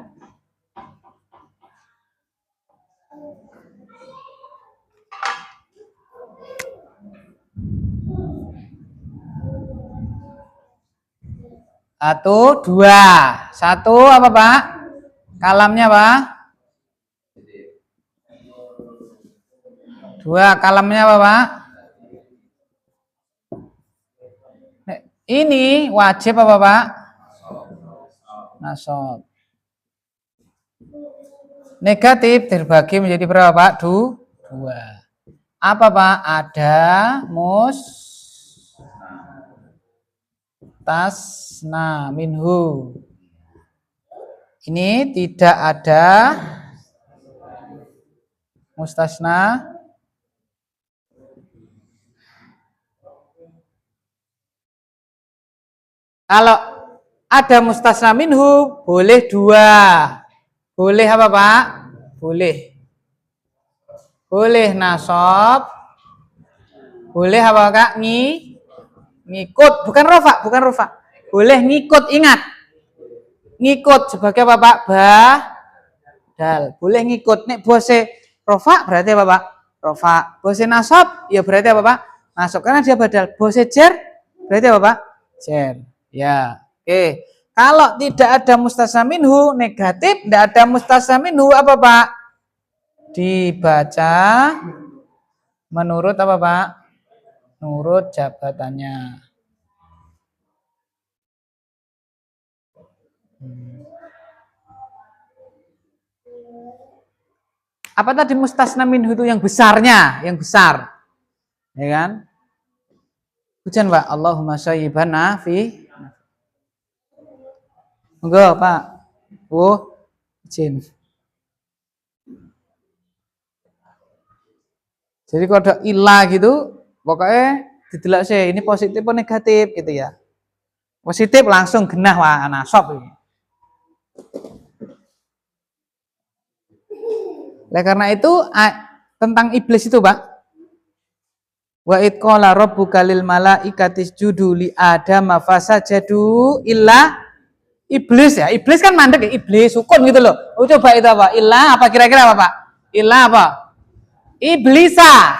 Satu, dua. Satu apa, Pak? Kalamnya, Pak? Dua, kalamnya apa, Pak? Ini wajib apa, Pak? Nasab. Negatif terbagi menjadi berapa, Pak? Dua. Apa, Pak? Ada mustasna minhu. Ini tidak ada mustasna. Kalau ada mustasna minhu, boleh 2. Boleh apa, Pak? Boleh. Boleh nasab. Boleh apa, Kak? Ngikut. Bukan rofa, bukan rofa. Boleh ngikut, ingat. Ngikut sebagai apa, Pak? Badal. Boleh ngikut. Nek bose rofa berarti apa, Pak? Rofa. Bose nasab, ya berarti apa, Pak? Nasab. Karena dia badal. Bose jer, berarti apa, Pak? Jer. Ya. Oke. Kalau tidak ada mustasna minhu, negatif, tidak ada mustasna minhu, apa, Pak? Dibaca menurut apa, Pak? Menurut jabatannya. Apa tadi mustasna minhu itu yang besarnya, yang besar. Ya kan? Hujan, Pak. Allahumma shayyiban nafi. Enggak, Pak. Izin. Jadi kalau ada ilah gitu, pokoknya didelok sih ini positif atau negatif gitu ya. Positif langsung genah wah nasab ini. Oleh karena itu tentang iblis itu, Pak. Wa id qala rabbuka lil malaikati isjudu li adama fasajadu illa iblis ya. Iblis kan mandek ya, iblis sukun gitu loh. Oh, coba itu apa? Illa apa kira-kira apa, Pak? Illa apa? Iblisa.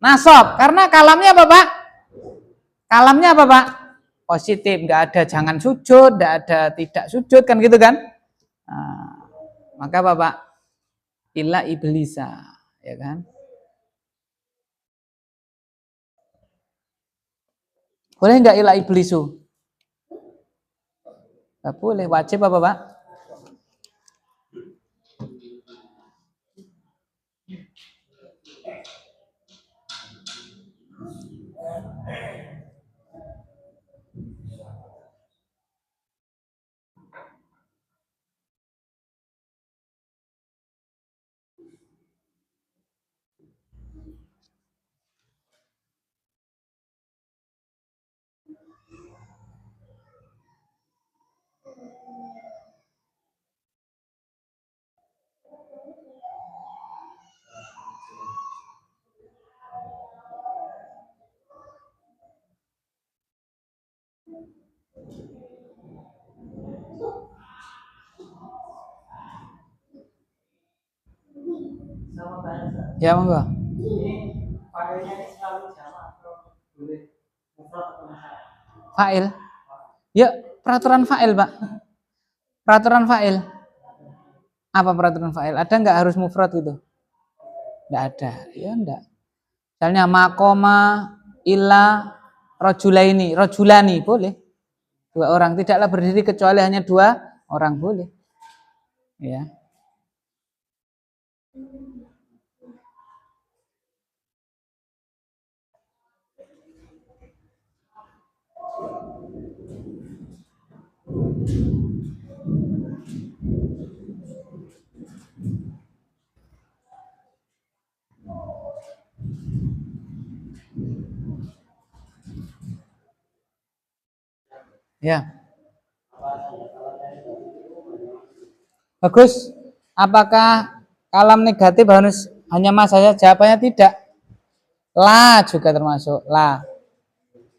Nasab. Karena kalamnya apa, Pak? Kalamnya apa, Pak? Positif, nggak ada jangan sujud, nggak ada tidak sujud kan gitu kan? Nah, maka apa, Pak? Illa iblisa, ya kan? Boleh nggak ila iblisu? Nggak boleh, wajib apa Pak? Ya monggo. Fa'il. Ya, peraturan fa'il, Pak. Peraturan fa'il. Apa peraturan fa'il? Ada nggak harus mufrad gitu? Nggak ada. Ya enggak. Misalnya makoma illa rojulaini, rojulani boleh. 2 orang, tidaklah berdiri kecuali hanya 2 orang, boleh. Ya. Ya. Bagus. Apakah kalam negatif harus hanya mas saja? Jawabannya tidak. La juga termasuk. La.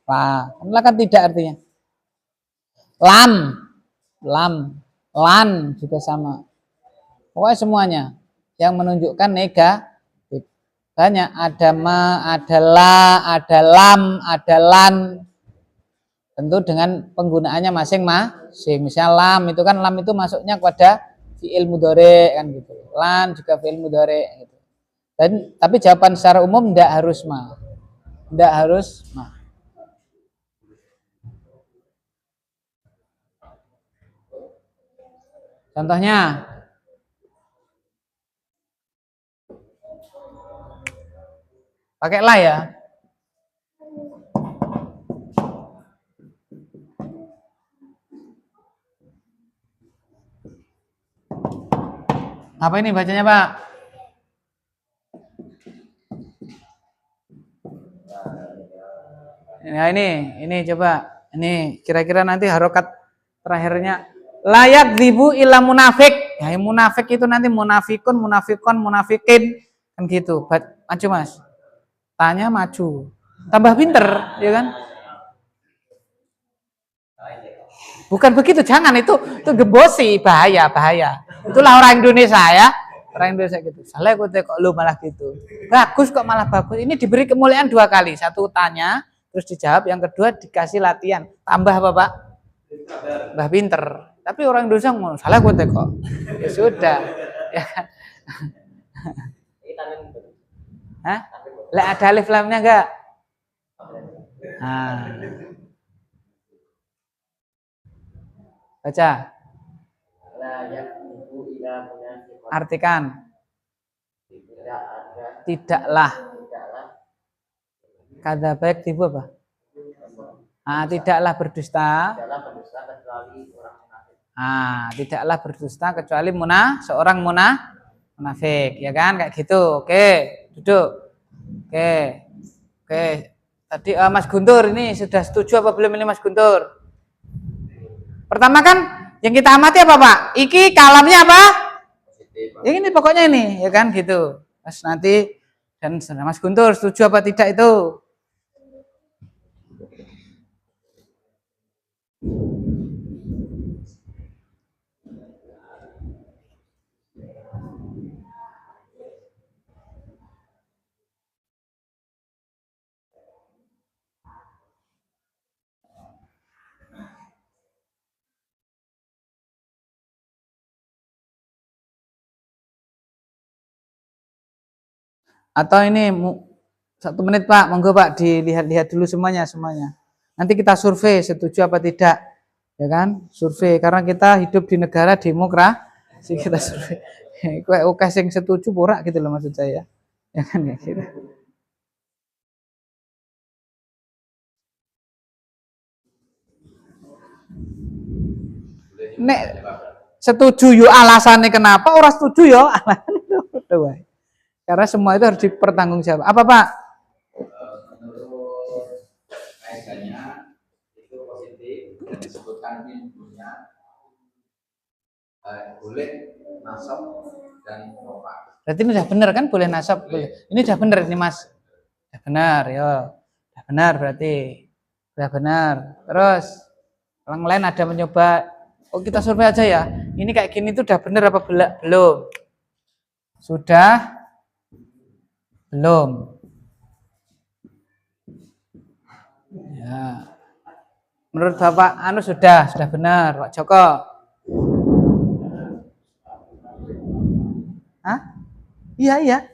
La kan tidak artinya. Lam. Lam. Lan juga sama. Pokoknya semuanya yang menunjukkan negatif. Banyak, ada ma, ada la, ada lam, ada lan. Tentu dengan penggunaannya masing-masing. Misalnya lam itu kan, lam itu masuknya kepada fi'il mudhari kan gitu. Lan juga fi'il mudhari gitu. Dan tapi jawaban secara umum tidak harus ma. Tidak harus ma. Contohnya pakai la ya. Apa ini bacanya, Pak? Nah, ini coba. Ini kira-kira nanti harokat terakhirnya layak dibu ila munafik. Ya, munafik itu nanti munafikun, munafikon, munafikin kan gitu. Maju Mas. Tanya maju. Tambah pinter, ya kan? Bukan begitu, jangan itu gembosi, bahaya. Itulah orang Indonesia ya. Orang Indonesia gitu. Salah kok lu malah gitu. Bagus kok malah bagus. Ini diberi kemuliaan 2 kali. 1 tanya, terus dijawab. Yang kedua dikasih latihan. Tambah apa, Pak? Mbah pinter. Tapi orang Indonesia ngomong salah kok. Ya sudah. Ya kan? Hah? Lah ada alif lamnya enggak? Nah. Baca. Artikan. Tidaklah. Kata baik tibu apa? Tidaklah berdusta. Tidaklah berdusta kecuali seorang munafik, ya kan? Kayak gitu. Oke, duduk. Oke. Tadi Mas Guntur ini sudah setuju apa belum ini Mas Guntur? Pertama kan yang kita amati apa Pak? Iki kalamnya apa? Yang ini pokoknya ini, ya kan gitu. Mas nanti dan Mas Guntur setuju apa tidak itu? Atau ini 1 menit Pak, monggo Pak dilihat-lihat dulu semuanya. Nanti kita survei setuju apa tidak, ya kan? Survei karena kita hidup di negara demokrasi, kita survei. Kayak oke sing setuju ora gitu loh maksud saya. Ya kan ya gitu. Nek setuju yo alasannya kenapa, orang setuju yo alasannya. Karena semua itu harus dipertanggungjawab. Apa Pak? Menurut kaidahnya itu positif dan disebutkan minhunya boleh nasab dan rofa. Berarti ini udah benar kan, boleh nasab, boleh. Ini udah benar ini Mas. Udah benar, yo. Udah benar berarti. Udah benar. Terus orang lain ada mencoba, oh kita survei aja ya. Ini kayak gini tuh udah benar apa belum? Sudah? Belum. Ya. Menurut Bapak anu sudah benar, Pak Joko. Hah? Iya.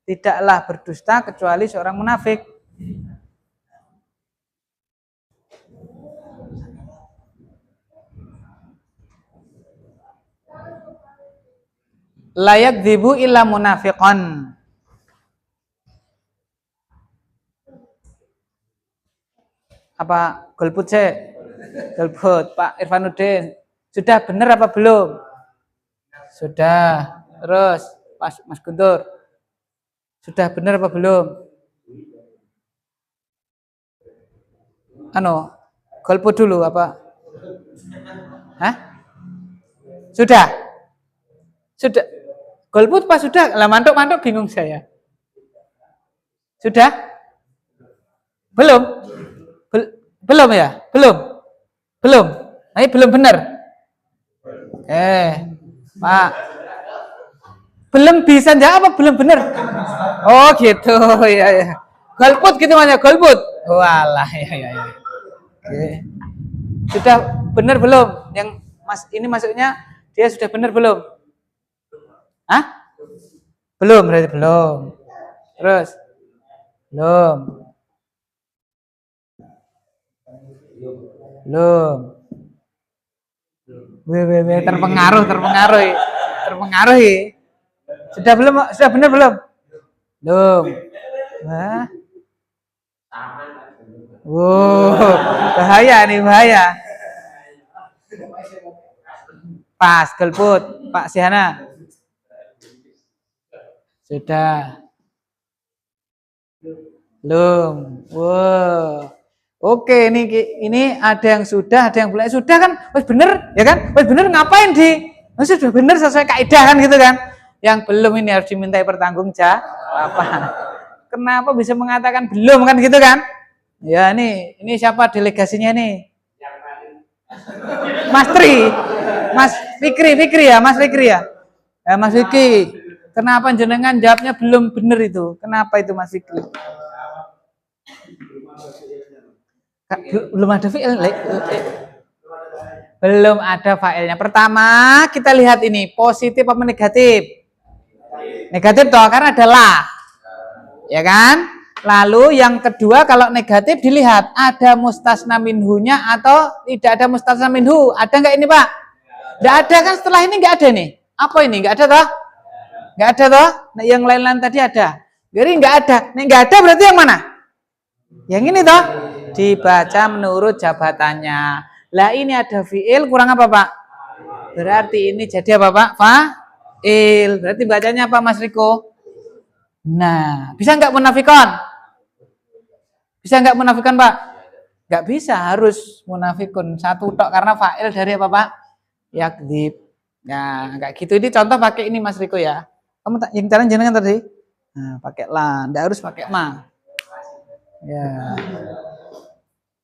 Tidaklah berdusta kecuali seorang munafik. Layak dibu illa munafiqan. Apa golput sih? Golput Pak Irfanuddin. Sudah benar apa belum? Sudah. Terus Mas Guntur. Sudah benar apa belum? Golput dulu apa? Hah? Sudah. Golput pas sudah? Lah mantuk bingung saya. Sudah? Belum? Belum ya? Belum. Ini belum benar. Pak. Belum bisa jawab apa belum benar? Oh gitu ya. Golput gitu namanya, golput. Walah ya. Oke. Sudah benar belum? Yang Mas ini maksudnya dia sudah benar belum? Hah? Belum berarti belum. Terus belum. Terpengaruh. Sudah belum? Sudah benar belum? Belum. Hah? Bahaya. Pas golput, Pak Sihana. Sudah. Belum. Oke, ini ada yang sudah, ada yang belum. Sudah kan, wes bener, ya kan? Wes bener ngapain sudah bener sesuai kaidah kan gitu kan? Yang belum ini harus dimintai pertanggungjawaban. Kenapa bisa mengatakan belum kan gitu kan? Ya ini siapa delegasinya nih? Mas Tri, Mas Fikri ya, Mas Fikri ya. Mas Fikri, kenapa jenengan jawabnya belum bener itu? Kenapa itu Mas Fikri? Belum ada file. Belum ada filenya. Pertama kita lihat ini positif apa negatif? Negatif toh karena ada lah, ya kan? Lalu yang kedua kalau negatif dilihat ada mustasna minhunya atau tidak ada mustasna minhu. Ada nggak ini Pak? Nggak ada kan, setelah ini nggak ada nih. Apa ini? Nggak ada toh? Nggak ada toh? Nah, yang lain-lain tadi ada. Jadi nggak ada. Nih nggak ada berarti yang mana? Yang ini toh? Dibaca menurut jabatannya. Lah ini ada fiil kurang apa Pak? Berarti ini jadi apa Pak? Fa'il. Berarti bacanya apa Mas Riko? Nah, bisa nggak munafikon? Bisa nggak munafikon Pak? Nggak bisa, harus munafikun satu tok karena fa'il dari apa Pak? Yakdib. Nah, kayak gitu. Ini contoh pakai ini Mas Riko ya. Kamu yang cara jenengan tadi? Nah, pakai la, nggak harus pakai ma. Ya.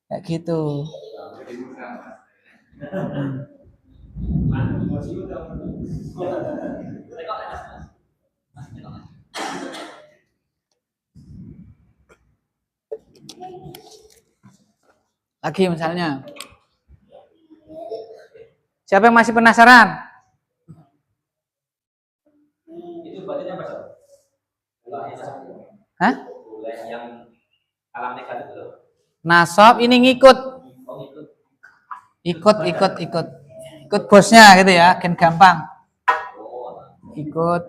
Kayak gitu. Lagi misalnya. Siapa yang masih penasaran? Itu bacanya apa? Hah? Yang alam negatif itu. Nasab ini ngikut Ikut bosnya gitu ya, kan gampang. Ikut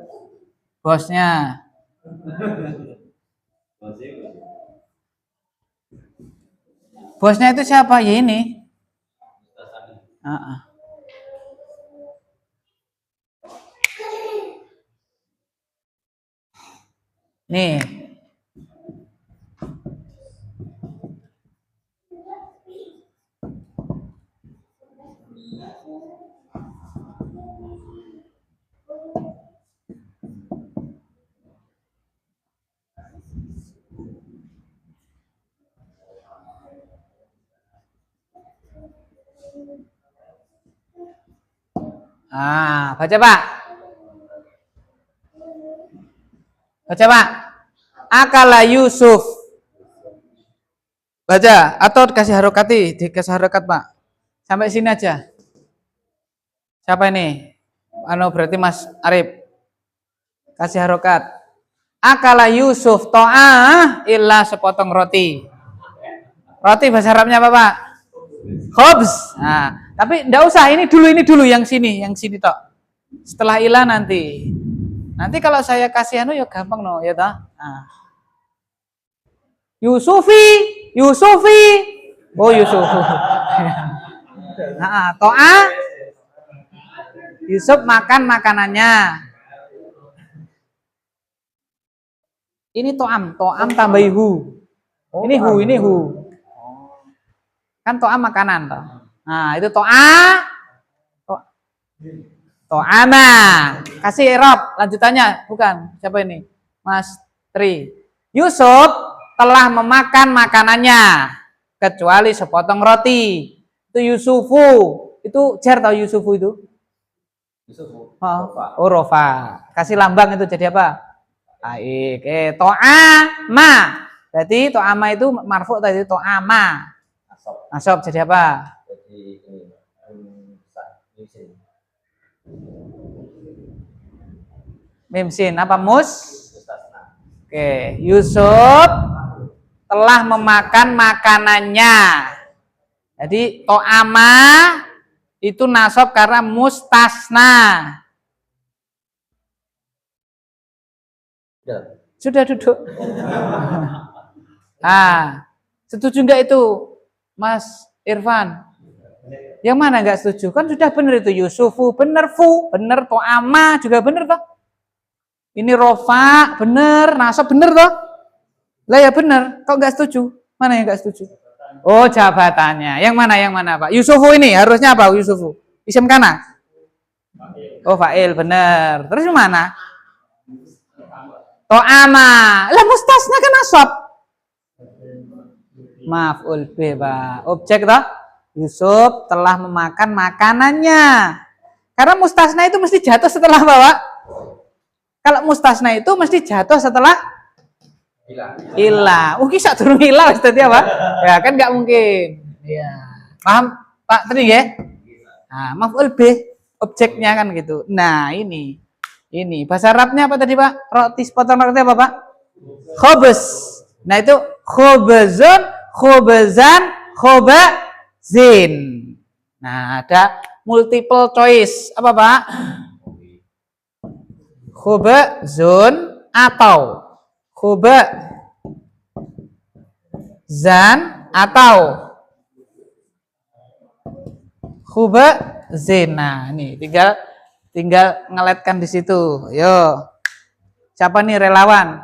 bosnya. Bosnya itu siapa? Ya ini. Nih. Baca Pak. Baca Pak. Akala Yusuf. Baca atau dikasih harokat Pak. Sampai sini aja. Siapa ini? Berarti Mas Arif. Kasih harokat. Akala Yusuf to'ah illa sepotong roti. Roti bahasa Arabnya apa Pak? Khobz. Nah, tapi enggak usah, ini dulu yang sini tok. Setelah ila nanti. Nanti kalau saya kasih ya gampang no, ya toh. Nah. Yusufi. Oh, Yusuf. To'a Yusuf makan makanannya. Ini to'am tambah hu. Ini hu. Kan to'am makanan toh. Nah, itu to'ama. Kasih i'rab lanjutannya, bukan. Siapa ini? Mas Tri. Yusuf telah memakan makanannya kecuali sepotong roti. Itu Yusufu. Itu jar tau Yusufu itu? Yusufu. Rofa. Kasih lambang itu jadi apa? Baik. To'ama. Berarti to'ama itu marfu tadi, to'ama. Nasab jadi apa? Jadi mimsin apa mus? Oke, Yusuf telah memakan makanannya. Jadi to'ama itu nasab karena mustasna. Sudah duduk. Setuju enggak itu Mas Irfan? Yang mana enggak setuju? Kan sudah benar itu Yusufu, benar benar to'ama juga benar toh. Ini rofa, benar, nasab benar toh. Lah ya benar, kok enggak setuju? Mana yang enggak setuju? Oh, jabatannya. Yang mana Pak? Yusufu ini harusnya apa Yusufu? Isim kana? Oh, fa'il, benar. Terus mana? To'ama. Lah mustasna kan nasab. Maf'ul bih, Pak. Objek toh? Yusuf telah memakan makanannya. Karena mustasna itu mesti jatuh setelah apa, Pak? Kalau mustasna itu mesti jatuh setelah ilah. Mungkin sak durung ilah wis dadi apa? Ya kan enggak mungkin. Ya. Paham, Pak tadi ya? Nah, maf'ul bih objeknya kan gitu. Nah, ini. Bahasa Arabnya apa tadi, Pak? Roti sepotong roti apa, Pak? Khobz. Nah, itu khobzun, khobzan, khobzin. Nah, ada multiple choice. Apa, Pak? Khobzun atau khobzan atau khobzin. Nah, ini tinggal ngeletkan di situ. Yo. Siapa nih relawan?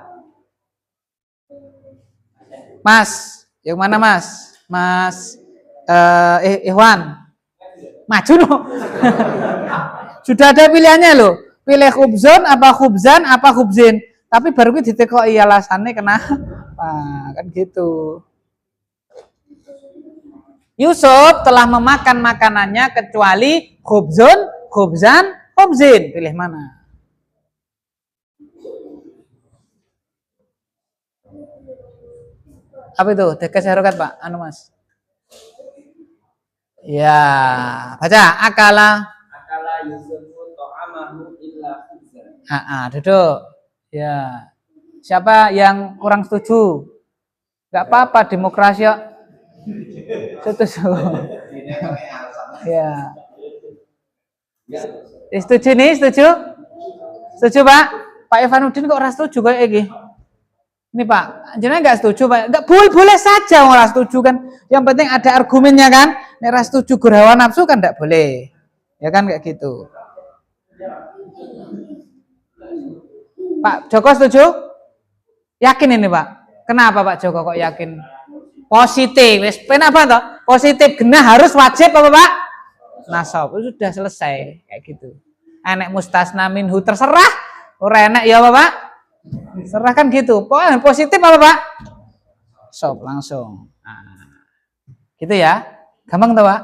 Mas, yang mana Mas? Mas Ikhwan. Maju no. Sudah ada pilihannya loh. Pilih khubzun apa khubzan apa khubzin. Tapi baru kita ditekoki alasannya kenapa? Kan gitu. Yusuf telah memakan makanannya kecuali khubzun, khubzan, khubzin. Pilih mana? Apa itu? Dikasih harokat, Pak. Mas. Ya, baca akala Yusufu ta'amahu illa khubzan. Duduk. Ya. Siapa yang kurang setuju? Enggak apa-apa, demokrasi. Setuju. Ini kan alasan. Ya. Setuju nih, setuju? Setuju, Pak? Pak Evanuddin kok ora setuju kayak iki? Ini Pak, jenengan nggak setuju Pak? Nggak boleh saja orang setuju kan. Yang penting ada argumennya kan. Nek ora setuju gur hawa nafsu kan nggak boleh. Ya kan kayak gitu. Pak Joko setuju? Yakin ini Pak? Kenapa Pak Joko kok yakin? Positif. Wes kenapa toh? Positif genah harus wajib apa Pak? Nasab. Sudah selesai kayak gitu. Enek mustasna minhu terserah. Ora enek ya apa Pak? Serahkan gitu. Pokoknya positif apa Pak? Sob langsung. Nah, gitu ya. Gampang tuh Pak?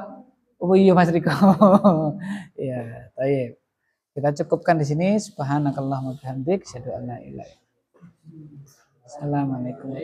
Oh iya Mas Riko. Ya, baik. Kita cukupkan di sini. Subhanakallahumma bihamdik, asyhadu an la ilaha illa anta. Assalamualaikum.